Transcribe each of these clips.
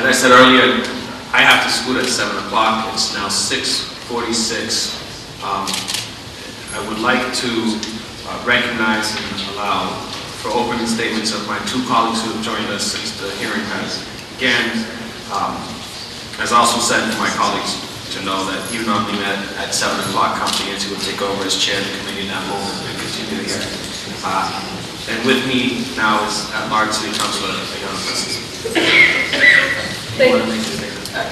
I said earlier, I have to scoot at 7 o'clock. It's now 6:46. I would like to recognize and allow for opening statements of my two colleagues who have joined us since the hearing has began. As I also said to my colleagues to know that even on the at 7 o'clock, Councilor Yancey will take over as chair of the committee in that moment and continue the hearing. And with me now is at-large City Councilor Vivendi.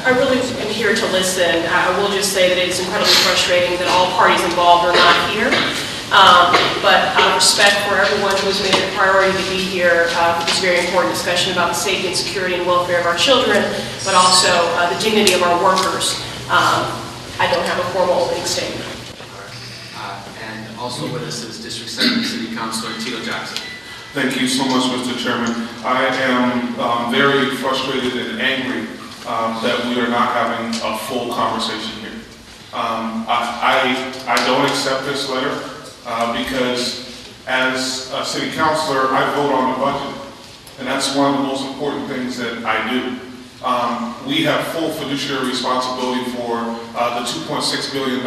I really am here to listen. I will just say that it's incredibly frustrating that all parties involved are not here. But out of respect for everyone who has made it a priority to be here for this very important discussion about the safety and security and welfare of our children, but also the dignity of our workers, I don't have a formal opening statement. And also with us is District 7 City Councilor Tito Jackson. Thank you so much, Mr. Chairman. I am very frustrated and angry that we are not having a full conversation here. I don't accept this letter because as a city councilor, I vote on the budget. And that's one of the most important things that I do. We have full fiduciary responsibility for the $2.6 billion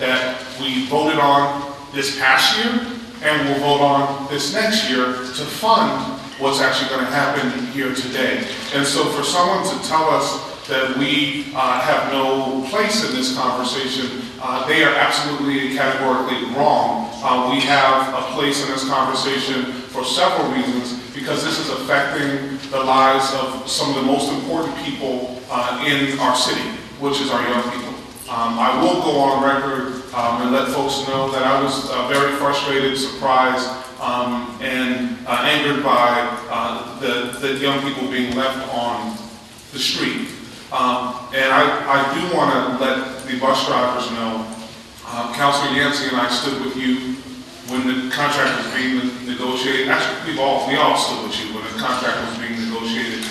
that we voted on this past year and will vote on this next year to fund what's actually going to happen here today. And so for someone to tell us that we have no place in this conversation, they are absolutely and categorically wrong. We have a place in this conversation for several reasons, because this is affecting the lives of some of the most important people in our city, which is our young people. I will go on record and let folks know that I was very frustrated, surprised, and angered by the young people being left on the street. And I do want to let the bus drivers know, Councilor Yancey and I stood with you when the contract was being negotiated. Actually, we all stood with you when the contract was being negotiated.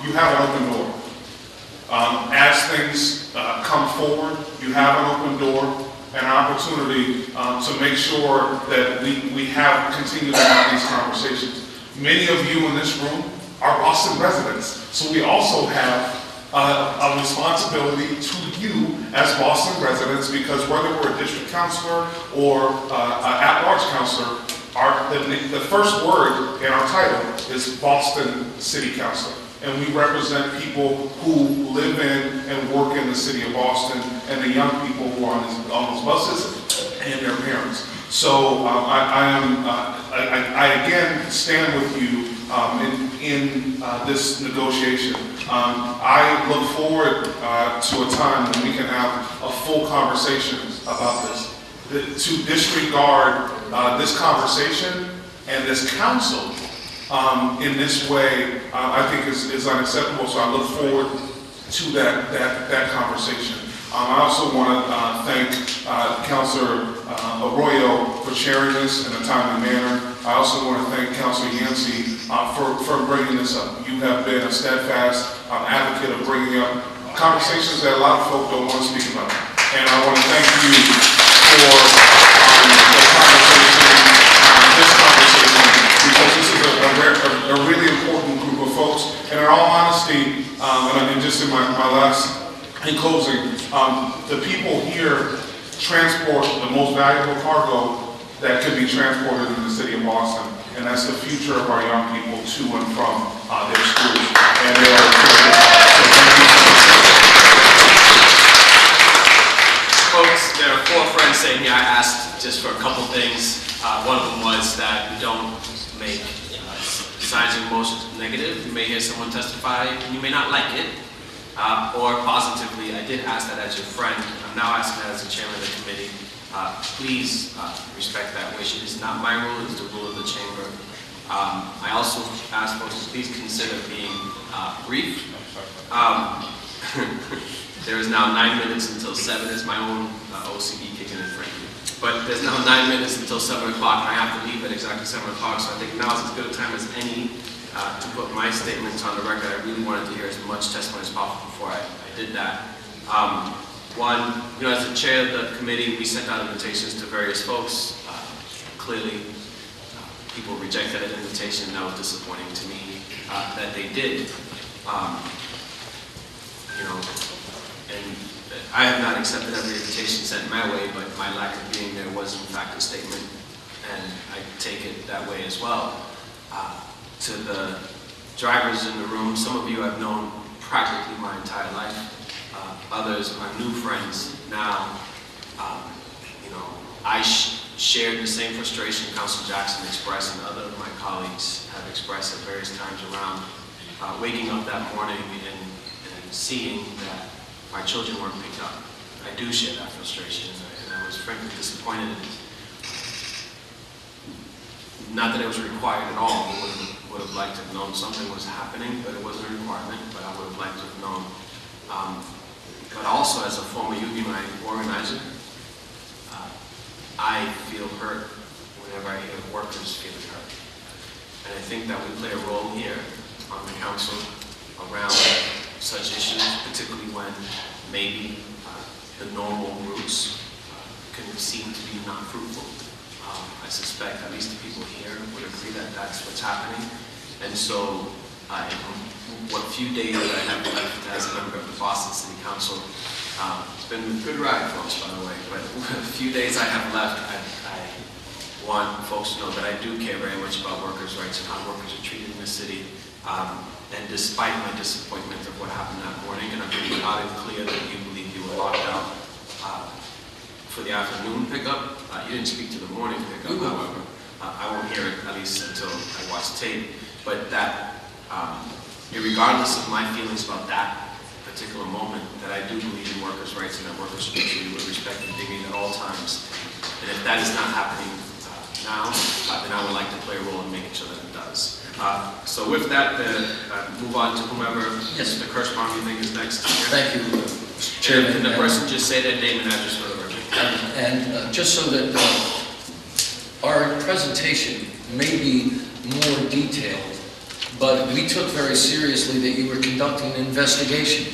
You have an open door. As things come forward, you have an open door and an opportunity to make sure that we have continued to have these conversations. Many of you in this room are Boston residents, so we also have a responsibility to you as Boston residents, because whether we're a district councilor or an at-large councilor, the first word in our title is Boston City Councilor. And we represent people who live in and work in the city of Boston, and the young people who are on those buses and their parents. So I again stand with you in this negotiation. I look forward to a time when we can have a full conversation about this. To disregard this conversation and this council in this way, I think is unacceptable. So I look forward to that conversation. I also want to thank Councilor Arroyo for sharing this in a timely manner. I also want to thank Councilor Yancey for bringing this up. You have been a steadfast advocate of bringing up conversations that a lot of folk don't want to speak about. And I want to thank you for the conversation, this conversation, because this is a really important group of folks. And in all honesty, and just in my last, in closing, the people here transport the most valuable cargo that could be transported in the city of Boston, and that's the future of our young people to and from their schools. And they are Folks, there are 4 friends saying here. I asked just for a couple things. One of them was that we don't make signs of emotions negative. You may hear someone testify and you may not like it. Or positively, I did ask that as your friend. I'm now asking that as the chairman of the committee. Please respect that wish. It is not my rule, it is the rule of the chamber. I also ask folks to please consider being brief. There is now 9 minutes until 7. Is my own OCD kicking in for you. But there's now 9 minutes until 7 o'clock. I have to leave at exactly 7 o'clock, so I think now is as good a time as any to put my statements on the record. I really wanted to hear as much testimony as possible before I did that. One, as the chair of the committee, we sent out invitations to various folks. Clearly, people rejected that invitation, and that was disappointing to me that they did. you know, and I have not accepted every invitation sent my way, but my lack of being there was in fact a statement, and I take it that way as well. To the drivers in the room, some of you I've known practically my entire life. Others are new friends now. You know, I shared the same frustration Councilor Jackson expressed and other of my colleagues have expressed at various times around waking up that morning and seeing that my children weren't picked up. I do share that frustration, and I was frankly disappointed. Not that it was required at all. I would have liked to have known something was happening, but it wasn't a requirement, but I would have liked to have known. But also as a former union organizer, I feel hurt whenever I hear workers feeling hurt. And I think that we play a role here on the council around such issues, particularly when maybe the normal routes can seem to be not fruitful. I suspect at least the people here would agree that that's what's happening. And so, what few days that I have left as a member of the Boston City Council, it's been a good ride, folks, by the way, but a few days I have left, I want folks to know that I do care very much about workers' rights and how workers are treated in the city. And despite my disappointment of what happened that morning, and I'm pretty loud and clear that you believe you were locked out for the afternoon pickup, you didn't speak to the morning pickup, however. I won't hear it, at least until I watch tape. But that, regardless of my feelings about that particular moment, that I do believe in workers' rights and that workers should be treated with respect and dignity at all times. And if that is not happening now, then I would like to play a role in making sure that it does. So with that, move on to whomever the correspondent you think is next. Thank you, Mr. Chairman. Can the person just say their name and address for the record? And just so that our presentation may be more detailed, but we took very seriously that you were conducting an investigation.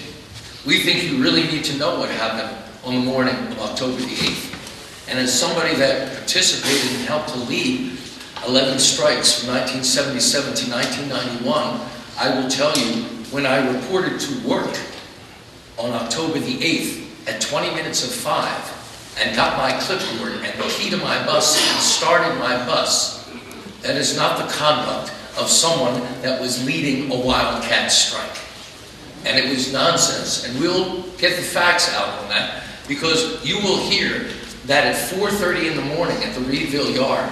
We think you really need to know what happened on the morning of October the 8th. And as somebody that participated and helped to lead 11 strikes from 1977 to 1991, I will tell you, when I reported to work on October the 8th at 20 minutes of 5 and got my clipboard and the key to my bus and started my bus, that is not the conduct of someone that was leading a wildcat strike. And it was nonsense. And we'll get the facts out on that, because you will hear that at 4:30 in the morning at the Reedville Yard,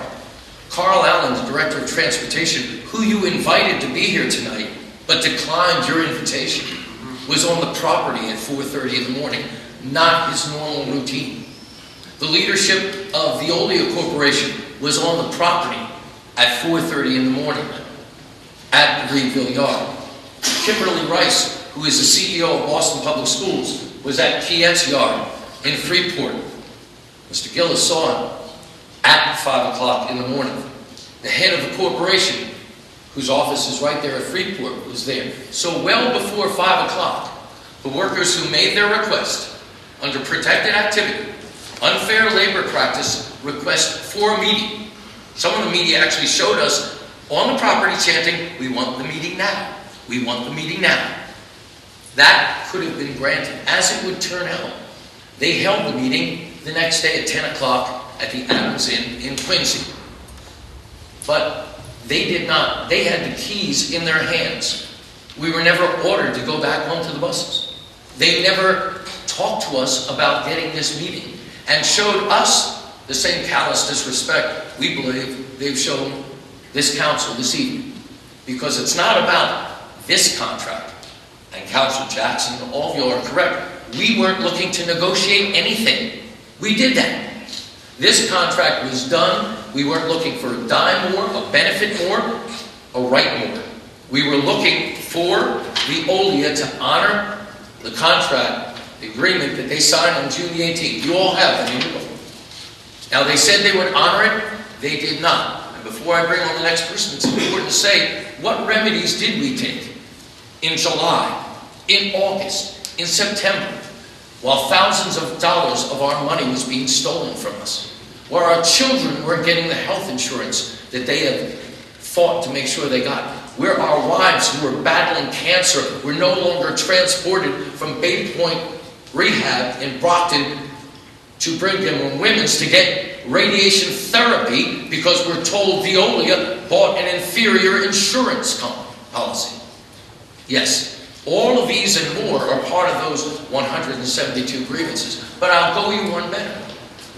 Carl Allen, the Director of Transportation, who you invited to be here tonight, but declined your invitation, was on the property at 4:30 in the morning, not his normal routine. The leadership of Veolia Corporation was on the property at 4:30 in the morning at the Reedville Yard. Kimberly Rice, who is the CEO of Boston Public Schools, was at Kiet's Yard in Freeport. Mr. Gillis saw him at 5 o'clock in the morning. The head of the corporation, whose office is right there at Freeport, was there. So well before 5 o'clock, the workers who made their request under protected activity, unfair labor practice request for a meeting. Some of the media actually showed us on the property chanting, "We want the meeting now. We want the meeting now." That could have been granted. As it would turn out, they held the meeting the next day at 10 o'clock at the Adams Inn in Quincy. But they did not. They had the keys in their hands. We were never ordered to go back home to the buses. They never talked to us about getting this meeting and showed us the same callous disrespect we believe they've shown this council this evening. Because it's not about this contract. And Councilor Jackson, all of you are correct. We weren't looking to negotiate anything. We did that. This contract was done. We weren't looking for a dime more, a benefit more, a right more. We were looking for Veolia to honor the contract, the agreement that they signed on June the 18th. You all have them in your book. Now, they said they would honor it. They did not. And before I bring on the next person, it's important to say, what remedies did we take in July, in August, in September, while thousands of dollars of our money was being stolen from us, where our children weren't getting the health insurance that they had fought to make sure they got? where our wives who were battling cancer were no longer transported from Bay Point Rehab in Brockton to Brigham and Women's to get radiation therapy because we're told Veolia bought an inferior insurance policy. Yes, all of these and more are part of those 172 grievances. But I'll go you one better.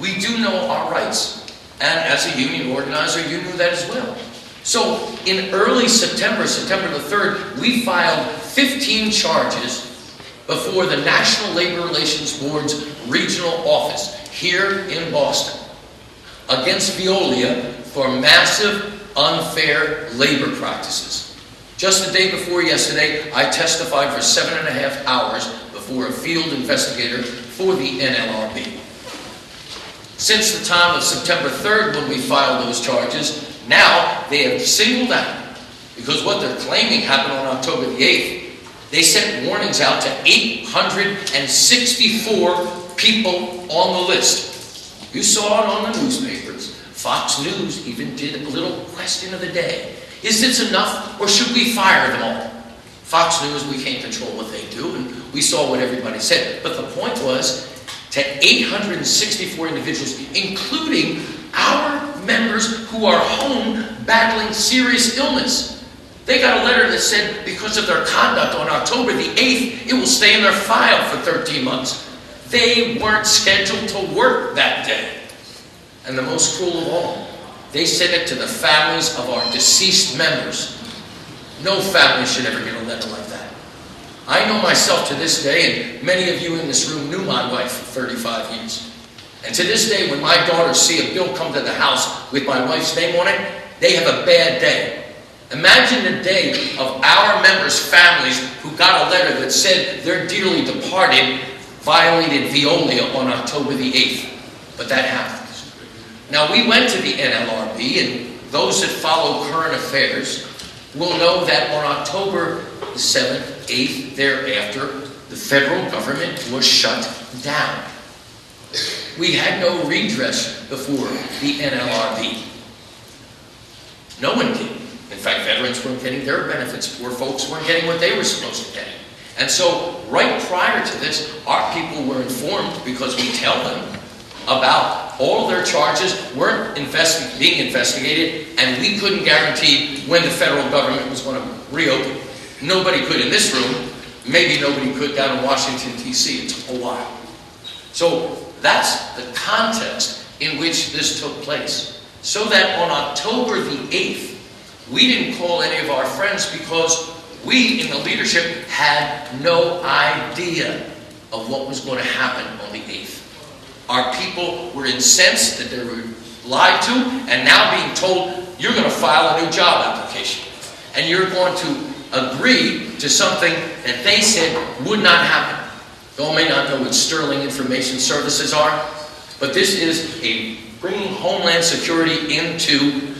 We do know our rights. And as a union organizer, you knew that as well. So in early September, September the 3rd, we filed 15 charges before the National Labor Relations Board's regional office here in Boston against Veolia for massive, unfair labor practices. Just the day before yesterday, I testified for 7.5 hours before a field investigator for the NLRB. Since the time of September 3rd when we filed those charges, now they have singled out, because what they're claiming happened on October the 8th, they sent warnings out to 864 people on the list. You saw it on the newspapers. Fox News even did a little question of the day. Is this enough, or should we fire them all? Fox News, we can't control what they do, and we saw what everybody said. But the point was, to 864 individuals, including our members who are home battling serious illness. They got a letter that said because of their conduct on October the 8th, it will stay in their file for 13 months. They weren't scheduled to work that day. And the most cruel of all, they sent it to the families of our deceased members. No family should ever get a letter like that. I know myself to this day, and many of you in this room knew my wife for 35 years. And to this day, when my daughters see a bill come to the house with my wife's name on it, they have a bad day. Imagine the day of our members' families who got a letter that said their dearly departed violated Veolia on October the 8th. But that happens. Now, we went to the NLRB, and those that follow current affairs will know that on October the 7th, 8th, thereafter, the federal government was shut down. We had no redress before the NLRB. No one did. In fact, veterans weren't getting their benefits. Poor folks weren't getting what they were supposed to get. And so, right prior to this, our people were informed, because we tell them about all their charges weren't being investigated, and we couldn't guarantee when the federal government was going to reopen. Nobody could in this room. Maybe nobody could down in Washington, D.C. It took a while. So that's the context in which this took place. So that on October the 8th, we didn't call any of our friends because we in the leadership had no idea of what was going to happen on the 8th. Our people were incensed that they were lied to, and now being told, you're going to file a new job application. And you're going to agree to something that they said would not happen. You all may not know what Sterling Information Services are, but this is a bringing Homeland Security into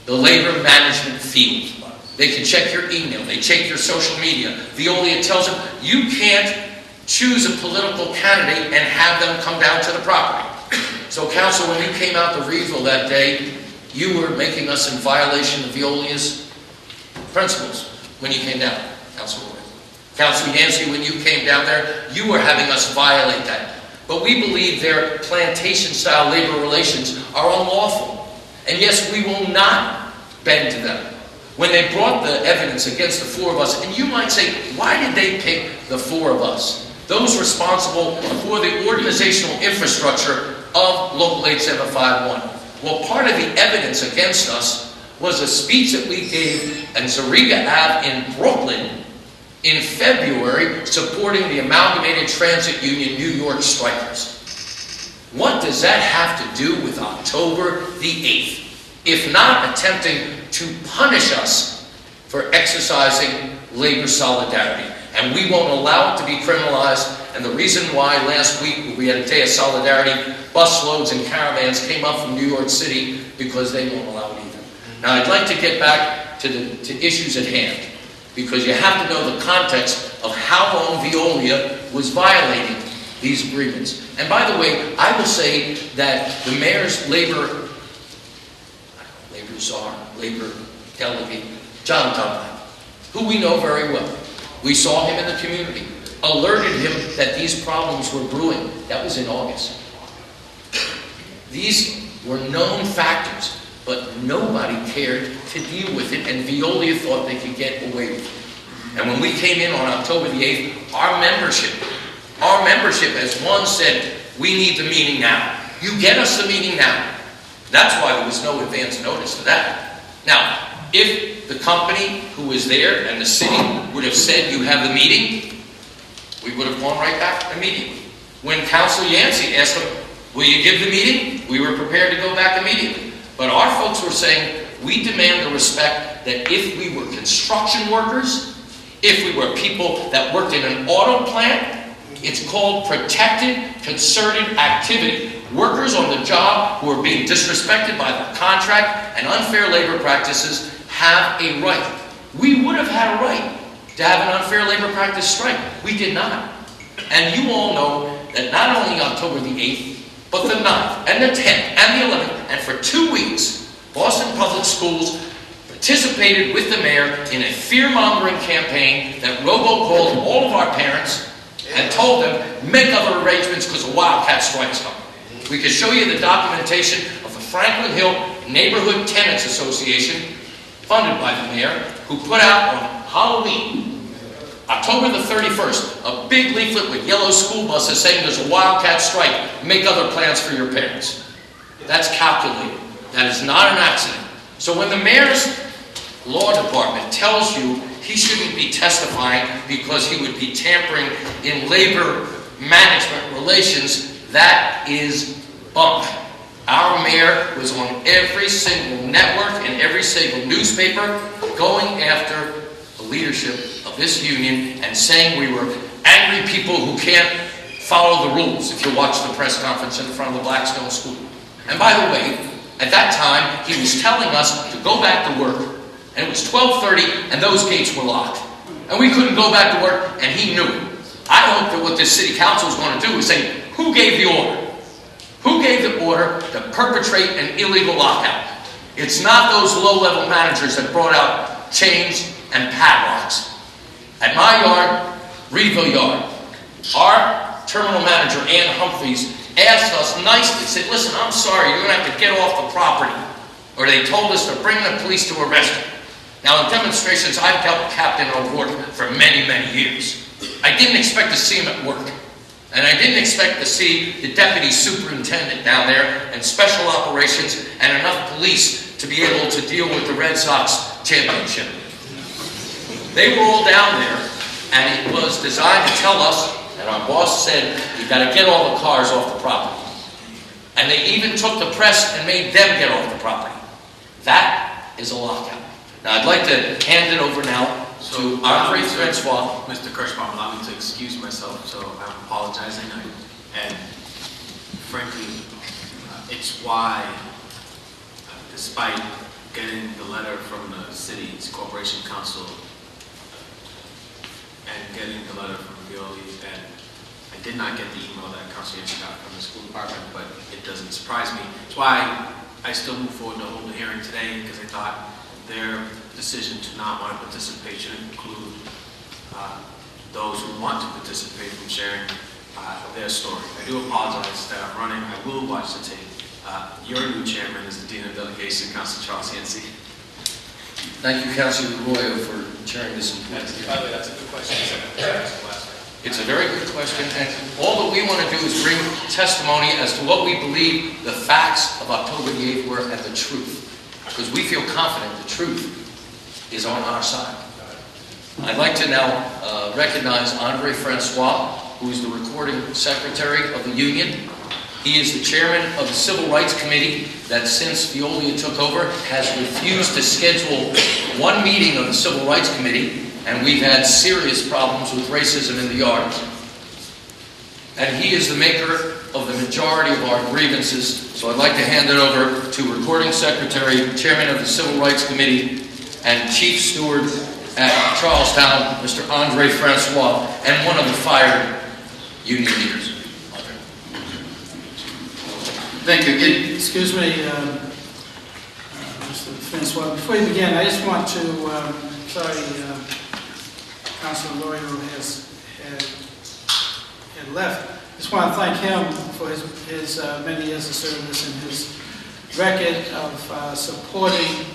the labor management field. They can check your email, they check your social media. Veolia tells them, you can't choose a political candidate and have them come down to the property. So, Council, when you came out to Reedville that day, you were making us in violation of Veolia's principles when you came down, Councilwoman. Councilor Yancey, when you came down there, you were having us violate that. But we believe their plantation-style labor relations are unlawful. And yes, we will not bend to them. When they brought the evidence against the four of us, and you might say, why did they pick the four of us? Those responsible for the organizational infrastructure of Local 8751. Well, part of the evidence against us was a speech that we gave in Zariga Ave in Brooklyn in February supporting the Amalgamated Transit Union New York strikers. What does that have to do with October the 8th, if not attempting to punish us for exercising labor solidarity? And we won't allow it to be criminalized. And the reason why last week we had a day of solidarity, busloads and caravans came up from New York City, because they won't allow it either. Now, I'd like to get back to issues at hand, because you have to know the context of how long Veolia was violating these agreements. And by the way, I will say that the mayor's labor czar, labor delegate, John Dunlap, who we know very well. We saw him in the community, alerted him that these problems were brewing. That was in August. These were known factors, but nobody cared to deal with it, and Veolia thought they could get away with it. And when we came in on October the 8th, our membership as one said, we need the meeting now. You get us the meeting now. That's why there was no advance notice to that. Now, if the company who was there and the city would have said you have the meeting, we would have gone right back immediately. When Councilor Yancey asked them, will you give the meeting? We were prepared to go back immediately. But our folks were saying, we demand the respect that if we were construction workers, if we were people that worked in an auto plant, it's called protected, concerted activity. Workers on the job who are being disrespected by the contract and unfair labor practices have a right. We would have had a right to have an unfair labor practice strike. We did not. And you all know that not only October the 8th, but the 9th and the 10th and the 11th, and for 2 weeks, Boston Public Schools participated with the mayor in a fear-mongering campaign that robocalled all of our parents and told them, make other arrangements because a wildcat strike's coming. We could show you the documentation of the Franklin Hill Neighborhood Tenants Association, funded by the mayor, who put out on Halloween, October the 31st, a big leaflet with yellow school buses saying there's a wildcat strike, make other plans for your parents. That's calculated. That is not an accident. So when the mayor's law department tells you he shouldn't be testifying because he would be tampering in labor management relations, that is bunk. Our mayor was on every single network and every single newspaper going after the leadership of this union and saying we were angry people who can't follow the rules, if you watch the press conference in front of the Blackstone School. And by the way, at that time, he was telling us to go back to work, and it was 12:30 and those gates were locked. And we couldn't go back to work, and he knew it. I hope that what this city council is going to do is say, who gave the order? Who gave the order to perpetrate an illegal lockout? It's not those low-level managers that brought out chains and padlocks. At my yard, Reedville Yard, our terminal manager, Ann Humphreys, asked us nicely, said, listen, I'm sorry, you're going to have to get off the property. Or they told us to bring the police to arrest him. Now, in demonstrations, I've dealt with Captain O'Rourke for many, many years. I didn't expect to see him at work. And I didn't expect to see the deputy superintendent down there and special operations and enough police to be able to deal with the Red Sox championship. They were all down there, and it was designed to tell us, and our boss said, you've got to get all the cars off the property. And they even took the press and made them get off the property. That is a lockout. Now, I'd like to hand it over now to Andre Francois. Mr. Kirschbaum, allow me to excuse myself, so I'm apologizing. And frankly, it's why, despite getting the letter from the city's corporation council and getting the letter from Veolia, and I did not get the email that Councilor Yancey got from the school department, but it doesn't surprise me. It's why I still move forward to hold the hearing today, because I thought their decision to not want to participate should include those who want to participate from sharing their story. I do apologize that I'm running. I will watch the tape. Your new chairman is the Dean of Delegation, Councilor Charles Yancey. Thank you, Councilor Arroyo, for sharing this important. By the way, that's a good question. It's a very good question, and all that we want to do is bring testimony as to what we believe the facts of October the 8th were and the truth. Because we feel confident the truth is on our side. I'd like to now recognize Andre Francois, who is the recording secretary of the union. He is the chairman of the Civil Rights Committee that, since Veolia took over, has refused to schedule one meeting of the Civil Rights Committee, and we've had serious problems with racism in the yard. And he is the maker of the majority of our grievances. So I'd like to hand it over to Recording Secretary, Chairman of the Civil Rights Committee, and Chief Steward at Charlestown, Mr. Andre Francois, and one of the fired union leaders. Thank you. Excuse me, Mr. Francois. Before you begin, I just want to, Councilor Loyo had left. I just want to thank him for his many years of service and his record of supporting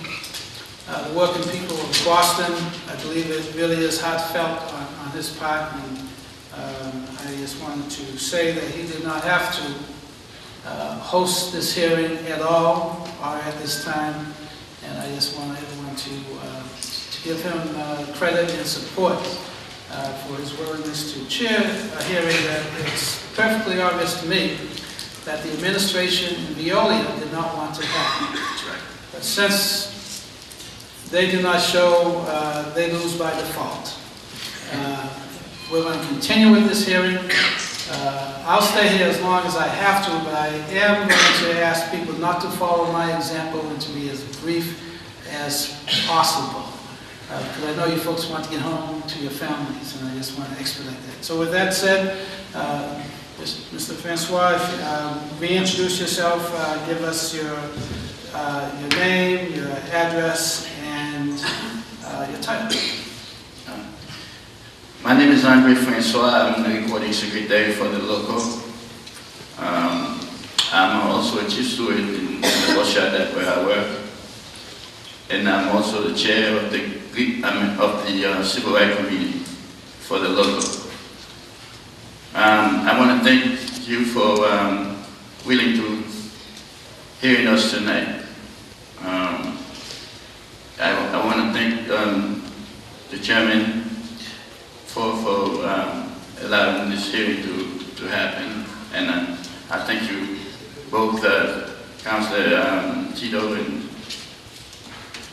the working people of Boston. I believe it really is heartfelt on his part, and I just wanted to say that he did not have to host this hearing at all or at this time, and I just want everyone to give him credit and support for his willingness to chair a hearing that it's perfectly obvious to me that the administration in Veolia did not want to have. But since they do not show, they lose by default. We're going to continue with this hearing. I'll stay here as long as I have to, but I am going to ask people not to follow my example and to be as brief as possible. Because I know you folks want to get home to your families, and I just want to expedite that. So with that said, Mr. Francois, reintroduce yourself, give us your name, your address, and your title. My name is Andre Francois. I'm the recording secretary for the local. I'm also a chief steward in the Russia where I work. And I'm also the chair of the Civil Rights Committee for the local. I want to thank you for willing to hearing us tonight. I want to thank the chairman for allowing this hearing to happen, and I thank you both, Councillor Tito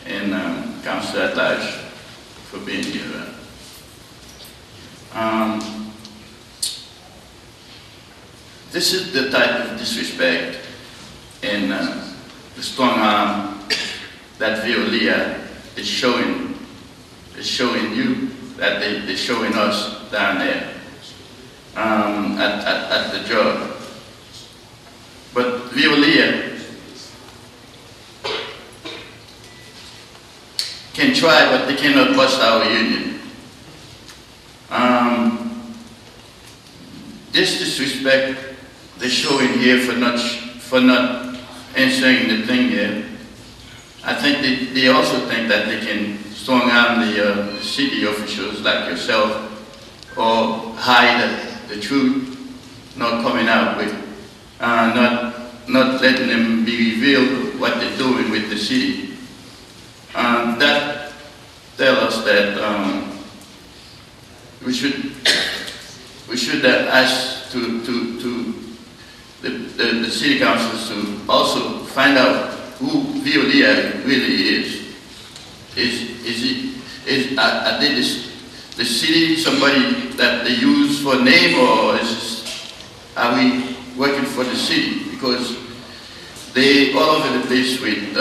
and Councillor at large for being here. This is the type of disrespect and the strong arm that Veolia is showing you, that they're showing us down there at the job. But Veolia can try, but they cannot bust our union. This disrespect they're showing here for not answering the thing here. I think they also think that they can strong arm the city officials like yourself, or hide the truth, not coming out with, not letting them be revealed what they're doing with the city. That tells us that we should ask the city councils to also find out who Veolia really is. Are they the city, somebody that they use for name, or are we working for the city? Because they all over the place with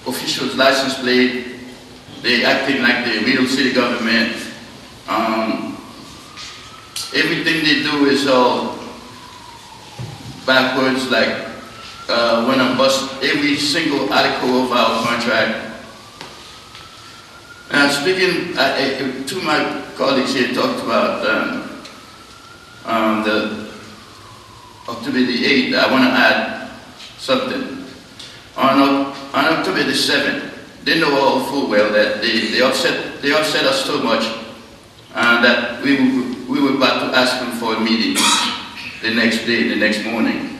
officials' license plate. They acting like the real city government. Everything they do is all backwards, like when I bust every single article of our contract. Speaking to my colleagues here, talked about the October the 8th. I want to add something. On October the 7th, they know all full well that they upset us so much that we were about to ask them for a meeting the next day, the next morning.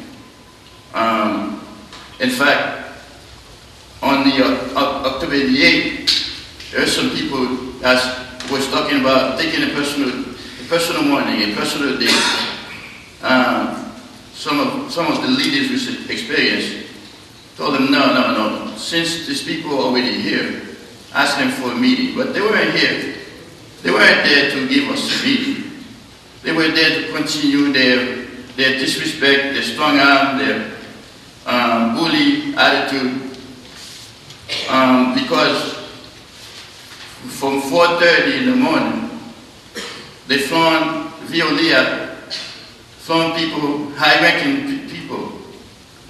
In fact, on the October the 8th, there are some people was talking about taking a personal warning, a personal day. Some of the leaders with experience told them, no, since these people are already here, ask them for a meeting. But they weren't here. They weren't there to give us a meeting. They were there to continue their disrespect, their strong arm, their bully attitude, because from 4:30 in the morning, they found Veolia, found people, high-ranking people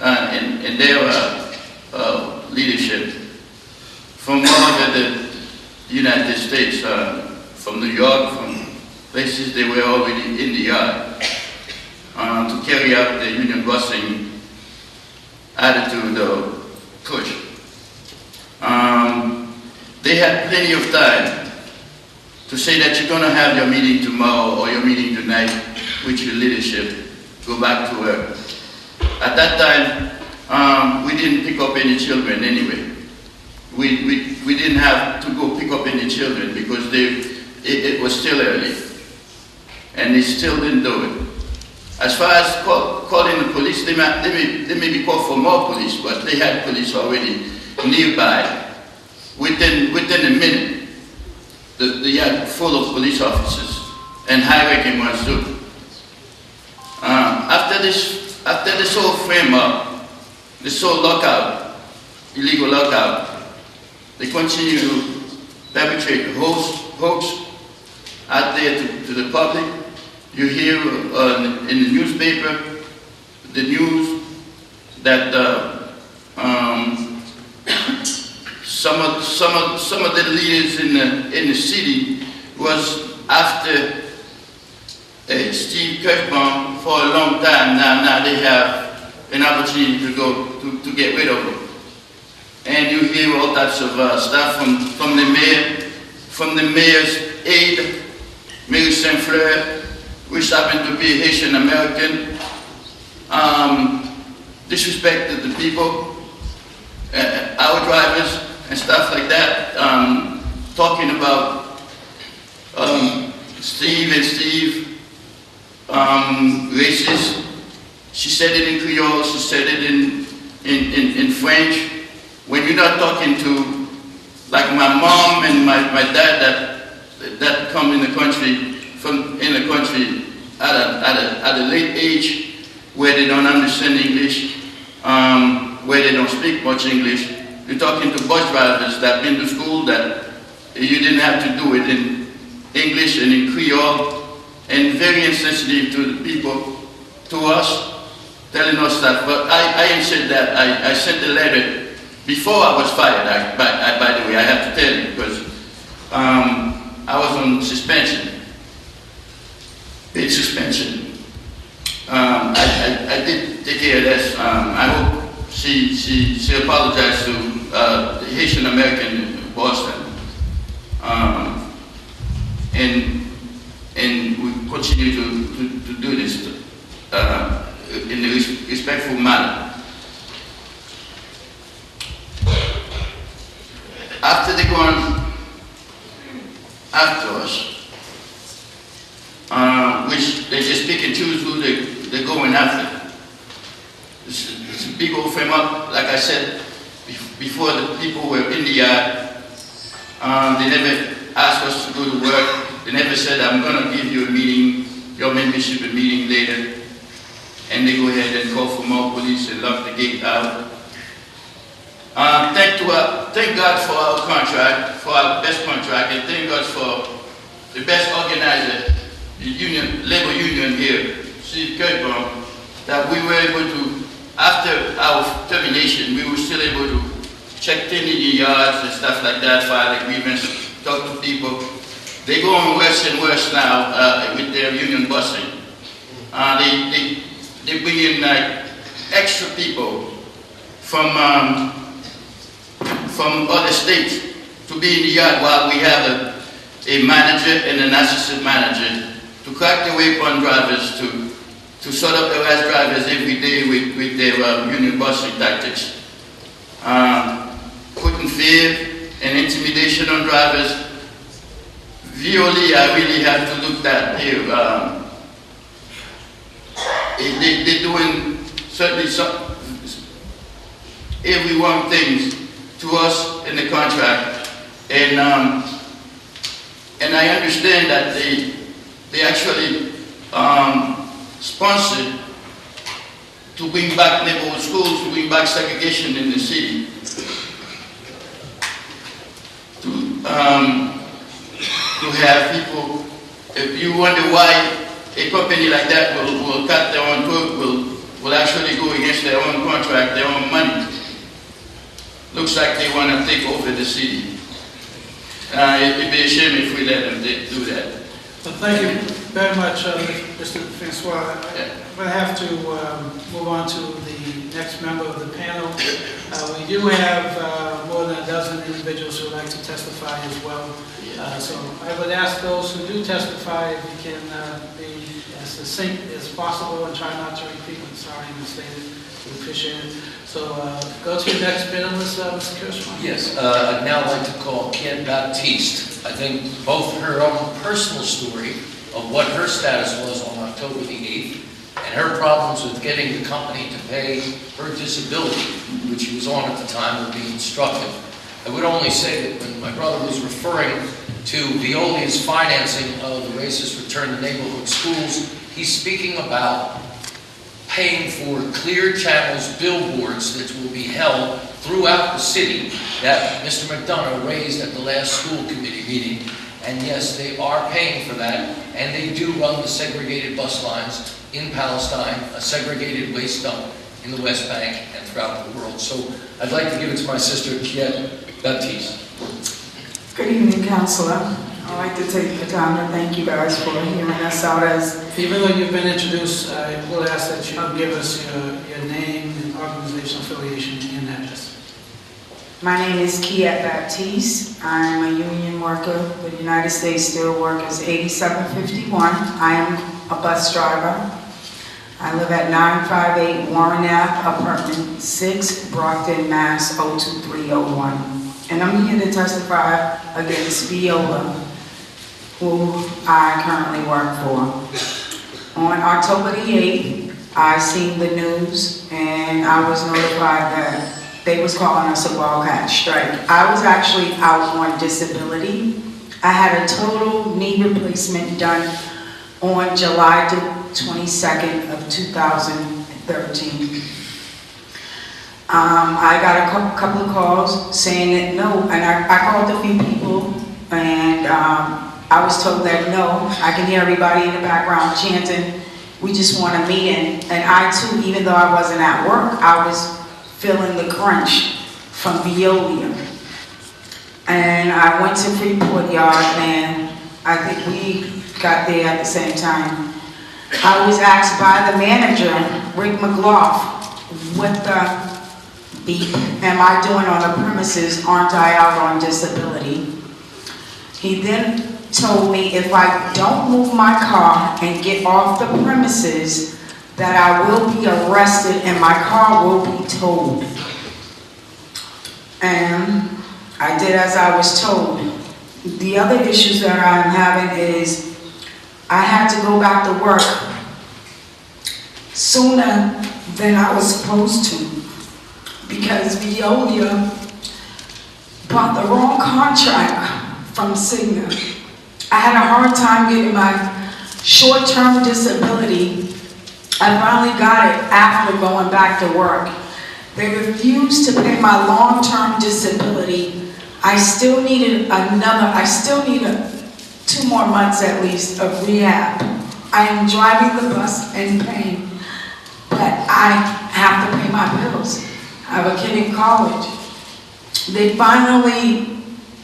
in their leadership from all over the United States. from New York, from places they were already in the yard to carry out the union busing attitude or push. They had plenty of time to say that you're going to have your meeting tomorrow or your meeting tonight with your leadership, go back to work. At that time, we didn't pick up any children anyway. We didn't have to go pick up any children because it was still early. And they still didn't do it. As far as calling the police, they may be called for more police, but they had police already nearby. Within a minute, the yard full of police officers and high-ranking ones too. After this whole frame-up, this whole lockout, illegal lockout, they continue to perpetrate hoax out there to the public. You hear in the newspaper, the news that some of the leaders in the city was after Steve Kirkbaum for a long time. Now they have an opportunity to go to get rid of him. And you hear all types of stuff from the mayor, from the mayor's aide, Mary St. Fleur, which happened to be Haitian American, disrespected the people, our drivers, and stuff like that, talking about Steve, racist. She said it in Creole, she said it in French. When you're not talking to, like my mom and my dad that come in the country, at a late age, where they don't understand English, where they don't speak much English. You're talking to bus drivers that been to school that you didn't have to do it in English and in Creole, and very insensitive to the people, to us, telling us that. But I ain't said that. I sent a letter before I was fired, by the way, I have to tell you, because I was on suspension. Paid suspension. I did take care of this. I hope she apologized to the Haitian American in Boston. And we continue to do this in a respectful manner. After they go on after us, which they just pick and choose who they're going after. It's a big old frame up. Like I said before, the people were in the yard. They never asked us to go to work. They never said, I'm going to give you a meeting, your membership a meeting later. And they go ahead and call for more police and lock the gate out. Thank God for our contract, for our best contract, and thank God for the best organizer, the labor union here, Steve Kirkbaum, that we were able to, after our termination, we were still able to check in the yards and stuff like that, file agreements, talk to people. They go on worse and worse now with their union busing. They bring in like extra people from other states to be in the yard while we have a manager and an assistant manager to crack the whip on drivers, to sort of harass drivers every day with their union busing tactics. Putting fear and intimidation on drivers. Veolia, I really have to look at here. They're doing certainly every wrong things to us in the contract, and I understand that they actually sponsored to bring back neighborhood schools, to bring back segregation in the city, to have people. If you wonder why a company like that will cut their own code, will actually go against their own contract, their own money. Looks like they want to take over the city. It'd be a shame if we let them do that. Well, thank you very much, Mr. Francois. Yeah. I'm going to have to move on to the next member of the panel. We do have more than a dozen individuals who would like to testify as well. So I would ask those who do testify if you can be as succinct as possible and try not to repeat what's already been stated. We appreciate it. So go to your next panelist, Mr. Kirschman. Yes, I'd now like to call Ken Baptiste. I think both her own personal story of what her status was on October the 8th and her problems with getting the company to pay her disability, which she was on at the time, would be instructive. I would only say that when my brother was referring to Veolia's financing of the racist return to neighborhood schools, he's speaking about paying for clear channels billboards that will be held throughout the city that Mr. McDonough raised at the last school committee meeting. And yes, they are paying for that, and they do run the segregated bus lines in Palestine, a segregated waste dump in the West Bank and throughout the world. So I'd like to give it to my sister, Ken Baptiste. Good evening, Councilor. I'd like to take the time to thank you guys for hearing us out. As even though you've been introduced, I will ask that you give us your name and organizational affiliation and address. my name is Kiet Baptiste. I'm a union worker with United States Steelworkers 8751. I am a bus driver. I live at 958 Warren Ave, apartment 6, Brockton, Mass. 02301. And I'm here to testify against Veolia, who I currently work for. On October the 8th, I seen the news and I was notified that they was calling us a wildcat strike. I was actually out on disability. I had a total knee replacement done on July the 22nd of 2013. I got a couple of calls saying that no, and I called a few people and I was told that no. I can hear everybody in the background chanting, "We just want a meeting." And I too, even though I wasn't at work, I was feeling the crunch from Veolia. And I went to Freeport Yard and I think we got there at the same time. I was asked by the manager, Rick McLaugh, what the beep am I doing on the premises? Aren't I out on disability? He then told me if I don't move my car and get off the premises, that I will be arrested and my car will be towed. And I did as I was told. The other issues that I'm having is I had to go back to work sooner than I was supposed to because Veolia bought the wrong contract from Cigna. I had a hard time getting my short-term disability. I finally got it after going back to work. They refused to pay my long-term disability. I still needed 2 more months at least of rehab. I am driving the bus and paying, but I have to pay my bills. I have a kid in college. They finally,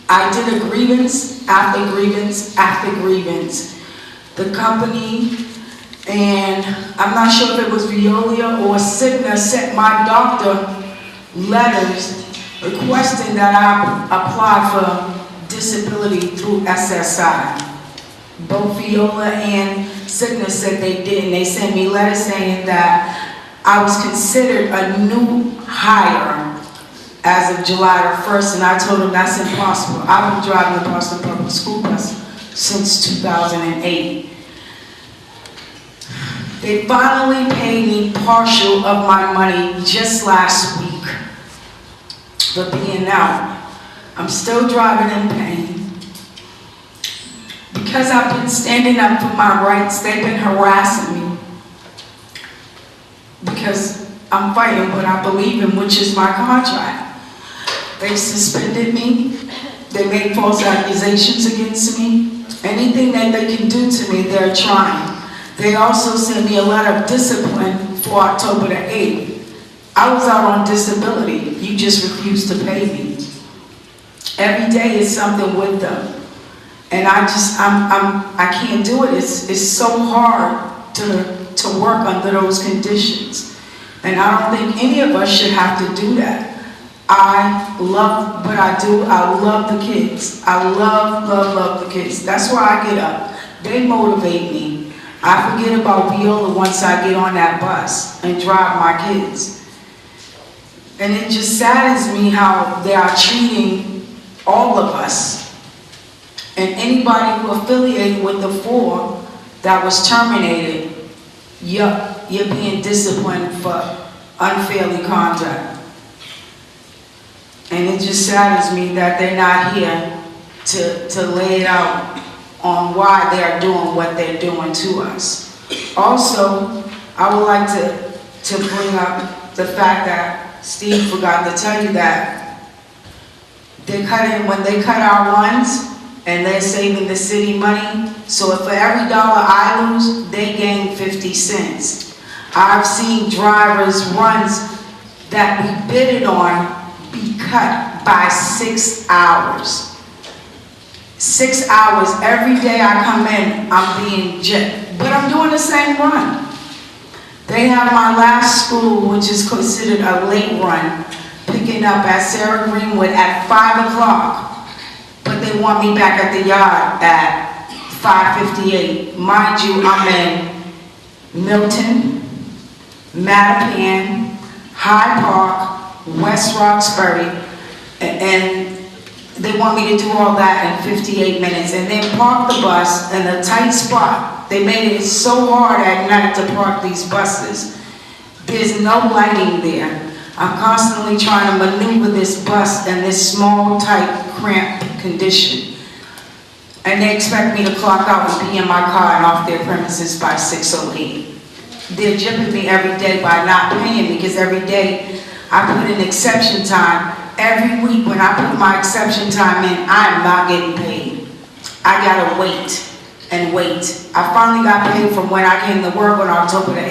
I did a grievance after grievance after grievance. The company, and I'm not sure if it was Veolia or Cigna, sent my doctor letters requesting that I apply for disability through SSI. Both Veolia and Cigna said they did, and they sent me letters saying that I was considered a new hire as of July the 1st, and I told them that's impossible. I've been driving the Boston Public School bus since 2008. They finally paid me partial of my money just last week for being out. I'm still driving in pain. Because I've been standing up for my rights, they've been harassing me. Because I'm fighting what I believe in, which is my contract. They suspended me. They made false accusations against me. Anything that they can do to me, they're trying. They also sent me a letter of discipline for October the 8th. I was out on disability. You just refused to pay me. Every day is something with them. And I can't do it. It's so hard to work under those conditions. And I don't think any of us should have to do that. I love what I do. I love the kids. I love the kids. That's why I get up. They motivate me. I forget about Veolia once I get on that bus and drive my kids. And it just saddens me how they are treating all of us. And anybody who affiliated with the 4 that was terminated, you're being disciplined for unfairly conduct. And it just saddens me that they're not here to lay it out on why they are doing what they're doing to us. Also, I would like to bring up the fact that Steve forgot to tell you that when they cut our runs, and they're saving the city money, so if for every dollar I lose, they gain 50 cents. I've seen drivers' runs that we bidded on be cut by 6 hours. 6 hours every day I come in, I'm being jipped, but I'm doing the same run. They have my last school, which is considered a late run, picking up at Sarah Greenwood at 5 o'clock. But they want me back at the yard at 5:58. Mind you, I'm in Milton, Mattapan, Hyde Park, West Roxbury, and they want me to do all that in 58 minutes and then park the bus in a tight spot. They made it so hard at night to park these buses. There's no lighting there. I'm constantly trying to maneuver this bus in this small, tight, cramped condition. And they expect me to clock out and be in my car and off their premises by 6:08. They're jipping me every day by not paying me, because every day I put in exception time. Every week when I put my exception time in, I am not getting paid. I gotta wait and wait. I finally got paid from when I came to work on October the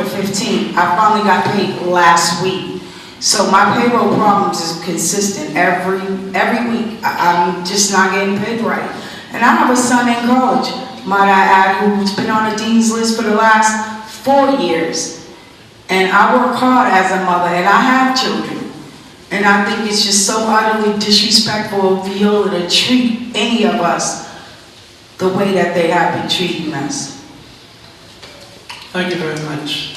15th. I finally got paid last week. So my payroll problems is consistent every week. I'm just not getting paid right. And I have a son in college, might I add, who's been on the dean's list for the last 4 years. And I work hard as a mother, and I have children. And I think it's just so utterly disrespectful of Veolia to treat any of us the way that they have been treating us. Thank you very much.